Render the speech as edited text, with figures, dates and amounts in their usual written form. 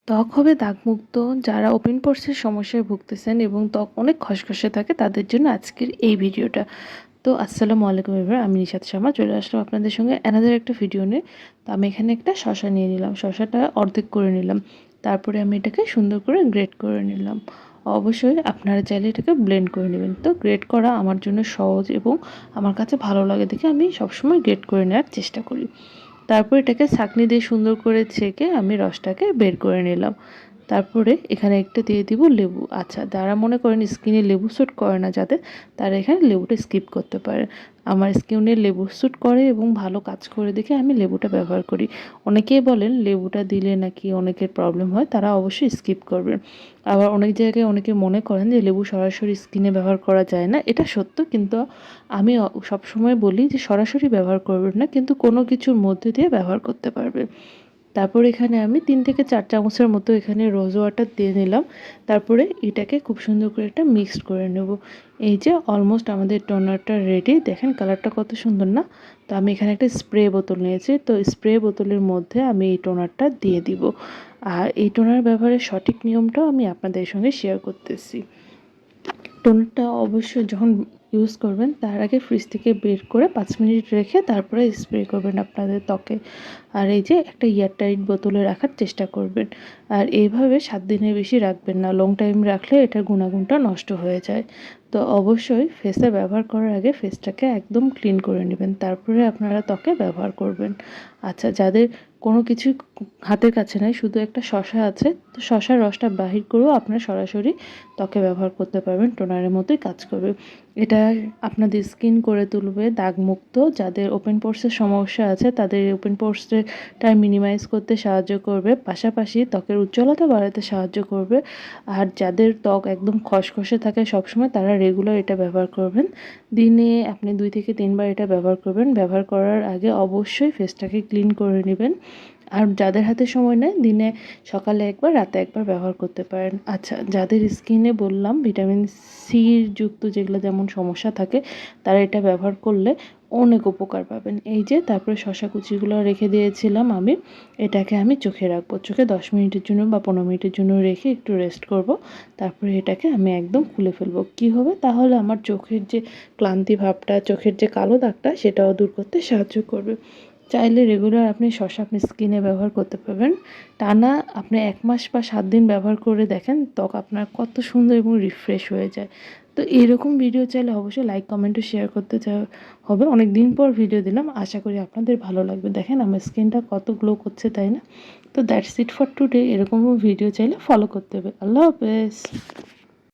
ত্বক হবে দাগমুক্ত। যারা ওপেন পোরসের সমস্যায় ভুগতেছেন এবং ত্বক অনেক খসখসে থাকে তাদের জন্য আজকের এই ভিডিওটা। তো আসসালামু আলাইকুম এভরিওয়ান, আমি নিশাত শর্মা চলে আসলাম আপনাদের সঙ্গে অ্যানাদার একটা ভিডিও নিয়ে। তো আমি এখানে একটা শসা নিয়ে নিলাম, শসাটা অর্ধেক করে নিলাম। তারপরে আমি এটাকে সুন্দর করে গ্রেট করে নিলাম। অবশ্যই আপনারা চাইলে এটাকে ব্লেন্ড করে নেবেন। তো গ্রেট করা আমার জন্য সহজ এবং আমার কাছে ভালো লাগে দেখে আমি সবসময় গ্রেট করে নেওয়ার চেষ্টা করি। তারপর এটাকে ছাঁকনি দিয়ে সুন্দর করে ছেঁকে আমি রসটাকে বের করে নিলাম। তারপরে এখানে একটা দিয়ে দিব লেবু। আচ্ছা, যারা মনে করেন স্কিনে লেবু স্যুট করে না যাদের, তারা এখানে লেবুটা স্কিপ করতে পারে। আমার স্কিনে লেবু স্যুট করে এবং ভালো কাজ করে দেখে আমি লেবুটা ব্যবহার করি। অনেকেই বলেন লেবুটা দিলে নাকি অনেকের প্রবলেম হয়, তারা অবশ্যই স্কিপ করবেন। আবার অনেক জায়গায় অনেকে মনে করেন যে লেবু সরাসরি স্কিনে ব্যবহার করা যায় না, এটা সত্য, কিন্তু আমি সবসময় বলি যে সরাসরি ব্যবহার করবেন না, কিন্তু কোনো কিছুর মধ্যে দিয়ে ব্যবহার করতে পারবেন। তারপর এখানে আমি 3 থেকে 4 চামচের মতো এখানে রোজ ওয়াটার দিয়ে নিলাম। তারপরে এটাকে খুব সুন্দর করে একটা মিক্সড করে নেব। এই যে অলমোস্ট আমাদের টোনারটা রেডি, দেখেন কালারটা কত সুন্দর না। তো আমি এখানে একটা স্প্রে বোতল নিয়েছি, তো স্প্রে বোতলের মধ্যে আমি এই টোনারটা দিয়ে দিব। আর এই টোনার ব্যবহারের সঠিক নিয়মটাও আমি আপনাদের সঙ্গে শেয়ার করতেছি। টোনারটা অবশ্যই যখন ইউজ করবেন তার আগে ফ্রিজ থেকে বের করে 5 মিনিট রেখে তারপরে স্প্রে করবেন আপনাদের ত্বকে। আর এই যে একটা এয়ারটাইট বোতলে রাখার চেষ্টা করবেন। আর এইভাবে 7 দিনের বেশি রাখবেন না, লং টাইম রাখলে এটার গুণাগুণটা নষ্ট হয়ে যায়। তো অবশ্যই ফেসে ব্যবহার করার আগে ফেসটাকে একদম ক্লিন করে নেবেন, তারপরে আপনারা ত্বকে ব্যবহার করবেন। আচ্ছা, যাদের কোনো কিছুই হাতের কাছে নাই, শুধু একটা শসা আছে, তো শসার রসটা বাহির করেও আপনারা সরাসরি ত্বকে ব্যবহার করতে পারবেন, টোনারের মতোই কাজ করবে। এটা আপনাদের স্কিন করে তুলবে দাগমুক্ত। যাদের ওপেন পোরসের সমস্যা আছে তাদের ওপেন পোরসটা মিনিমাইজ করতে সাহায্য করবে, পাশাপাশি ত্বকের উজ্জ্বলতা বাড়াতে সাহায্য করবে। আর যাদের ত্বক একদম খসখসে থাকে সবসময়, তারা রেগুলার এটা ব্যবহার করবেন। দিনে আপনি 2 থেকে 3 বার এটা ব্যবহার করবেন। ব্যবহার করার আগে অবশ্যই ফেসটাকে ক্লিন করে নেবেন। আর যাদের হাতে সময় নেই, দিনে সকালে একবার রাতে একবার ব্যবহার করতে পারেন। আচ্ছা, যাদের স্কিনে বললাম ভিটামিন সি যুক্ত যেগুলো যেমন সমস্যা থাকে, তারা এটা ব্যবহার করলে অনেক উপকার পাবেন। এই যে তারপরে শসা কুচিগুলো রেখে দিয়েছিলাম আমি, এটাকে আমি চোখে রাখবো। চোখে 10 মিনিটের জন্য বা 15 মিনিটের জন্য রেখে একটু রেস্ট করব। তারপরে এটাকে আমি একদম খুলে ফেলবো। কি হবে তাহলে, আমার চোখের যে ক্লান্তি ভাবটা, চোখের যে কালো দাগটা, সেটাও দূর করতে সাহায্য করবে। চাইলে রেগুলার আপনি শসা আপনি স্কিনে ব্যবহার করতে পারবেন। টানা আপনি 1 মাস বা 7 দিন ব্যবহার করে দেখেন, ত্বক আপনার কত সুন্দর এবং রিফ্রেশ হয়ে যায়। তো এরকম ভিডিও চাইলে অবশ্যই লাইক কমেন্ট ও শেয়ার করতে হবে। অনেক দিন পর ভিডিও দিলাম, আশা করি আপনাদের ভালো লাগবে। দেখেন আমার স্কিনটা কত গ্লো করছে, তাই না? তো দ্যাটস ইট ফর টুডে। এরকমও ভিডিও চাইলে ফলো করতে হবে। আল্লাহ হাফেজ।